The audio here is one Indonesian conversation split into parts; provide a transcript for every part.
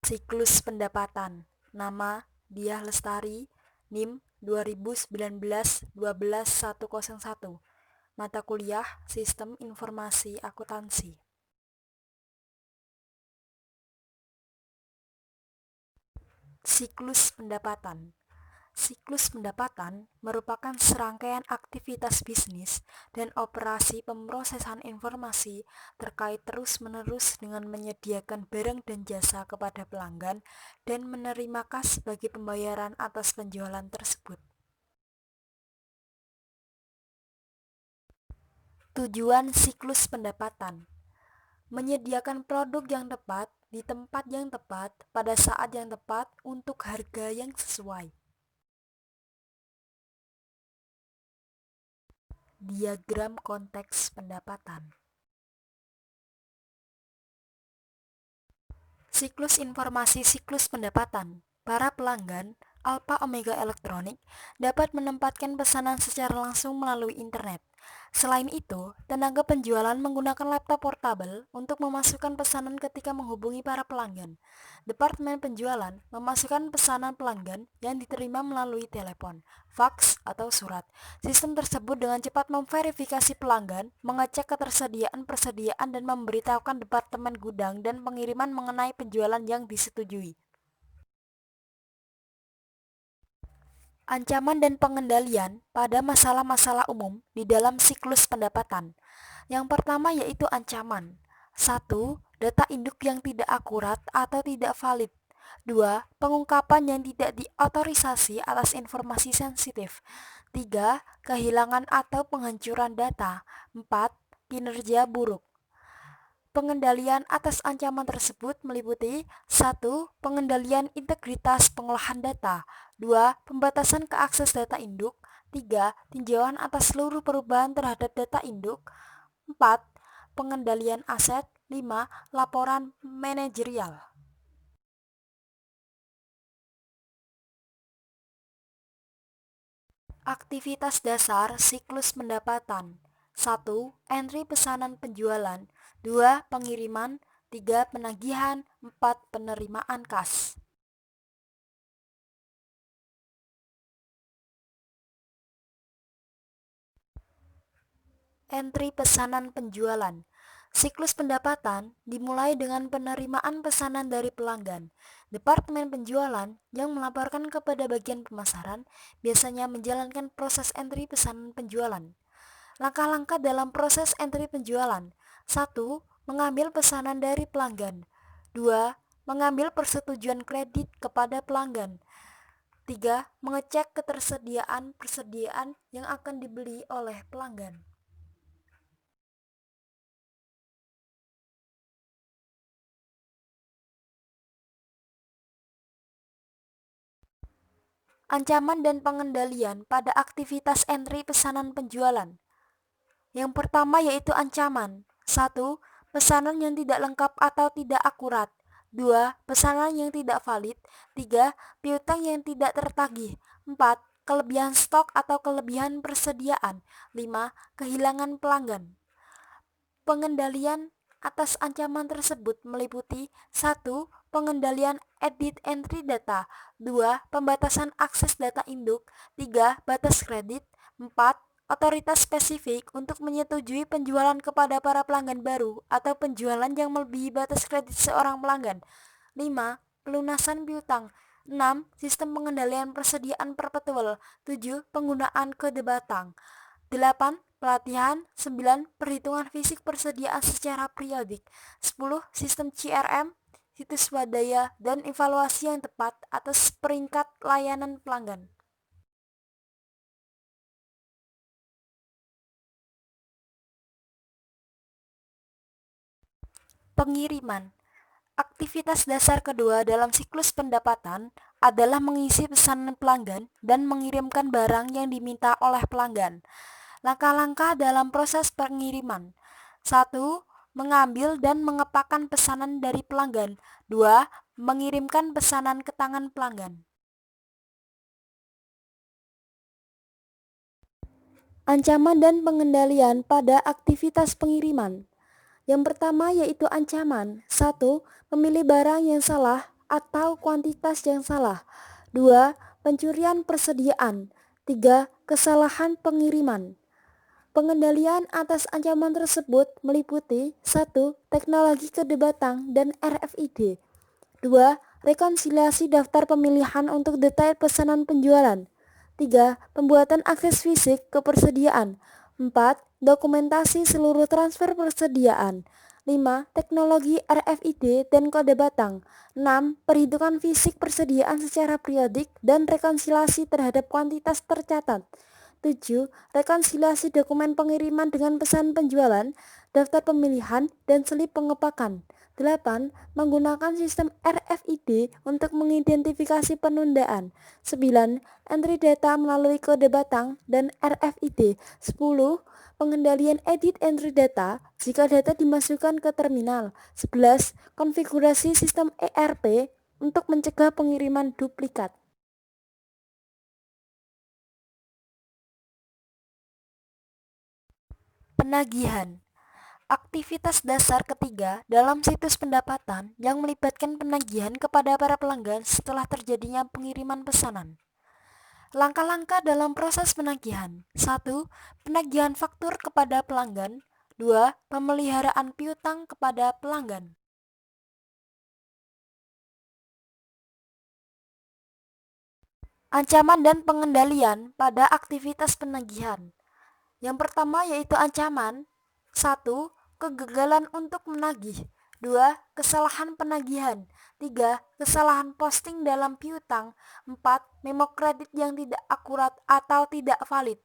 Siklus pendapatan. Nama Diah Lestari, NIM 2019-12-101. Mata kuliah Sistem Informasi Akuntansi. Siklus pendapatan. Siklus pendapatan merupakan serangkaian aktivitas bisnis dan operasi pemrosesan informasi terkait terus-menerus dengan menyediakan barang dan jasa kepada pelanggan dan menerima kas sebagai pembayaran atas penjualan tersebut. Tujuan siklus pendapatan: menyediakan produk yang tepat di tempat yang tepat pada saat yang tepat untuk harga yang sesuai. Diagram konteks pendapatan. Siklus informasi siklus pendapatan. Para pelanggan Alpha Omega Elektronik dapat menempatkan pesanan secara langsung melalui internet. Selain itu, tenaga penjualan menggunakan laptop portable untuk memasukkan pesanan ketika menghubungi para pelanggan. Departemen penjualan memasukkan pesanan pelanggan yang diterima melalui telepon, fax, atau surat. Sistem tersebut dengan cepat memverifikasi pelanggan, mengecek persediaan dan memberitahukan departemen gudang dan pengiriman mengenai penjualan yang disetujui. Ancaman dan pengendalian pada masalah-masalah umum di dalam siklus pendapatan. Yang pertama yaitu ancaman. 1. Data induk yang tidak akurat atau tidak valid. 2. Pengungkapan yang tidak diotorisasi atas informasi sensitif. 3. Kehilangan atau penghancuran data. 4. Kinerja buruk. Pengendalian atas ancaman tersebut meliputi 1. Pengendalian integritas pengolahan data. 2. Pembatasan ke akses data induk. 3. Tinjauan atas seluruh perubahan terhadap data induk. 4. Pengendalian aset. 5. Laporan manajerial. Aktivitas dasar siklus pendapatan. 1. Entry pesanan penjualan. 2. Pengiriman. 3. Penagihan. 4. Penerimaan kas. Entry pesanan penjualan. Siklus pendapatan dimulai dengan penerimaan pesanan dari pelanggan. Departemen penjualan yang melaporkan kepada bagian pemasaran biasanya menjalankan proses entry pesanan penjualan. Langkah-langkah dalam proses entry penjualan. 1. Mengambil pesanan dari pelanggan. 2. Mengambil persetujuan kredit kepada pelanggan. 3. Mengecek ketersediaan persediaan yang akan dibeli oleh pelanggan. Ancaman dan pengendalian pada aktivitas entry pesanan penjualan. Yang pertama yaitu ancaman. 1. Pesanan yang tidak lengkap atau tidak akurat. 2. Pesanan yang tidak valid. 3. Piutang yang tidak tertagih. 4. Kelebihan stok atau kelebihan persediaan. 5. Kehilangan pelanggan. Pengendalian atas ancaman tersebut meliputi 1. Pengendalian edit entry data. 2. Pembatasan akses data induk. 3. Batas kredit. 4. Otoritas spesifik untuk menyetujui penjualan kepada para pelanggan baru atau penjualan yang melebihi batas kredit seorang pelanggan. 5. Pelunasan piutang. 6. Sistem pengendalian persediaan perpetual. 7. Penggunaan kode batang. 8. Pelatihan. 9. Perhitungan fisik persediaan secara periodik. 10. Sistem CRM, situs swadaya, dan evaluasi yang tepat atas peringkat layanan pelanggan. Pengiriman. Aktivitas dasar kedua dalam siklus pendapatan adalah mengisi pesanan pelanggan dan mengirimkan barang yang diminta oleh pelanggan. Langkah-langkah dalam proses pengiriman. 1. Mengambil dan mengepakkan pesanan dari pelanggan. 2. Mengirimkan pesanan ke tangan pelanggan. Ancaman dan pengendalian pada aktivitas pengiriman. Yang pertama yaitu ancaman. 1. Memilih barang yang salah atau kuantitas yang salah. 2. Pencurian persediaan. 3. Kesalahan pengiriman. Pengendalian atas ancaman tersebut meliputi 1. Teknologi kedebatang dan RFID. 2. Rekonsiliasi daftar pemilihan untuk detail pesanan penjualan. 3. Pembuatan akses fisik ke persediaan. 4. Dokumentasi seluruh transfer persediaan. 5. Teknologi RFID dan kode batang. 6. Perhitungan fisik persediaan secara periodik dan rekonsiliasi terhadap kuantitas tercatat. 7. Rekonsiliasi dokumen pengiriman dengan pesan penjualan, daftar pemilihan, dan selip pengepakan. 8. Menggunakan sistem RFID untuk mengidentifikasi penundaan. 9. Entry data melalui kode batang dan RFID. 10. Pengendalian edit entry data jika data dimasukkan ke terminal. 11. Konfigurasi sistem ERP untuk mencegah pengiriman duplikat. Penagihan. Aktivitas dasar ketiga dalam situs pendapatan yang melibatkan penagihan kepada para pelanggan setelah terjadinya pengiriman pesanan. Langkah-langkah dalam proses penagihan. 1. Penagihan faktur kepada pelanggan. 2. Pemeliharaan piutang kepada pelanggan. Ancaman dan pengendalian pada aktivitas penagihan. Yang pertama yaitu ancaman. 1. Kegagalan untuk menagih. 2. Kesalahan penagihan. 3. Kesalahan posting dalam piutang. 4. Memo kredit yang tidak akurat atau tidak valid.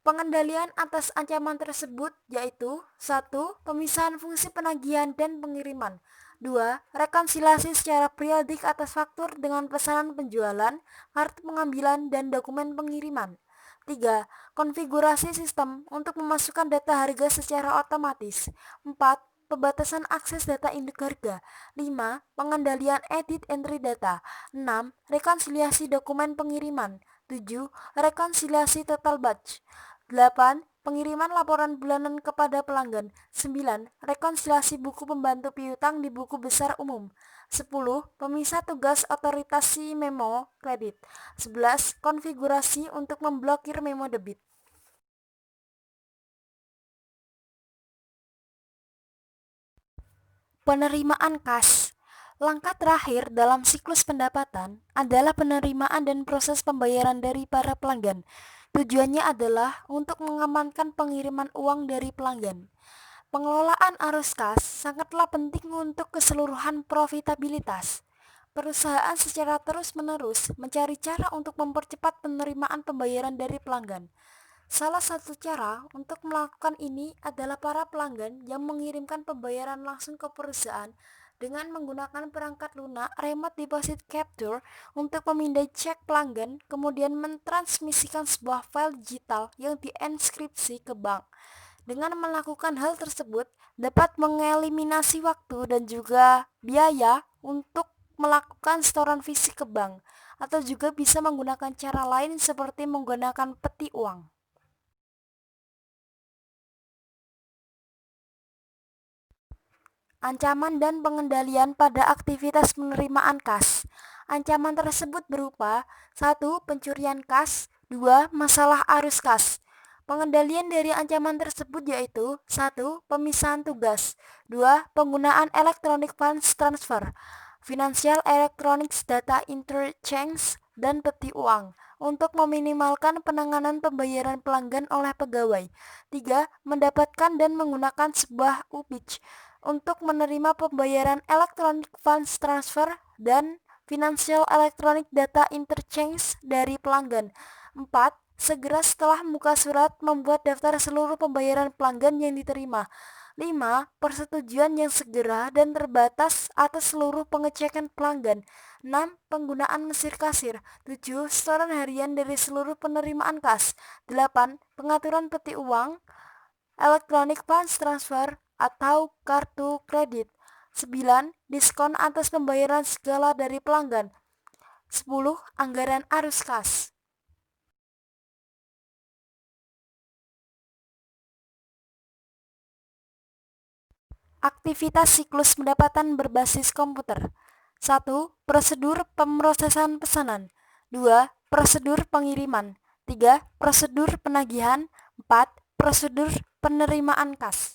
Pengendalian atas ancaman tersebut yaitu 1. Pemisahan fungsi penagihan dan pengiriman. 2. Rekonsiliasi secara periodik atas faktur dengan pesanan penjualan, kartu pengambilan, dan dokumen pengiriman. 3. Konfigurasi sistem untuk memasukkan data harga secara otomatis. 4. Pembatasan akses data induk harga. 5. Pengendalian edit entry data. 6. Rekonsiliasi dokumen pengiriman. 7. Rekonsiliasi total batch. 8. Pengiriman laporan bulanan kepada pelanggan. 9. Rekonsiliasi buku pembantu piutang di buku besar umum. 10. Pemisah tugas otorisasi memo kredit. 11. Konfigurasi untuk memblokir memo debit. Penerimaan kas. Langkah terakhir dalam siklus pendapatan adalah penerimaan dan proses pembayaran dari para pelanggan. Tujuannya adalah untuk mengamankan pengiriman uang dari pelanggan. Pengelolaan arus kas sangatlah penting untuk keseluruhan profitabilitas. Perusahaan secara terus-menerus mencari cara untuk mempercepat penerimaan pembayaran dari pelanggan. Salah satu cara untuk melakukan ini adalah para pelanggan yang mengirimkan pembayaran langsung ke perusahaan dengan menggunakan perangkat lunak remote deposit capture untuk memindai cek pelanggan, kemudian mentransmisikan sebuah file digital yang dienkripsi ke bank. Dengan melakukan hal tersebut, dapat mengeliminasi waktu dan juga biaya untuk melakukan setoran fisik ke bank, atau juga bisa menggunakan cara lain seperti menggunakan peti uang. Ancaman dan pengendalian pada aktivitas penerimaan kas. Ancaman tersebut berupa 1. Pencurian kas. 2. Masalah arus kas. Pengendalian dari ancaman tersebut yaitu 1. Pemisahan tugas. 2. Penggunaan electronic funds transfer, financial electronics data interchange, dan peti uang untuk meminimalkan penanganan pembayaran pelanggan oleh pegawai. 3. Mendapatkan dan menggunakan sebuah UBIC untuk menerima pembayaran electronic funds transfer dan financial electronic data interchange dari pelanggan. 4. Segera setelah membuka surat membuat daftar seluruh pembayaran pelanggan yang diterima. 5. Persetujuan yang segera dan terbatas atas seluruh pengecekan pelanggan. 6. Penggunaan mesin kasir. 7. Setoran harian dari seluruh penerimaan kas. 8. Pengaturan peti uang, electronic funds transfer, atau kartu kredit. 9. Diskon atas pembayaran segala dari pelanggan. 10. Anggaran arus kas. Aktivitas siklus pendapatan berbasis komputer. 1. Prosedur pemrosesan pesanan. 2. Prosedur pengiriman. 3. Prosedur penagihan. 4. Prosedur penerimaan kas.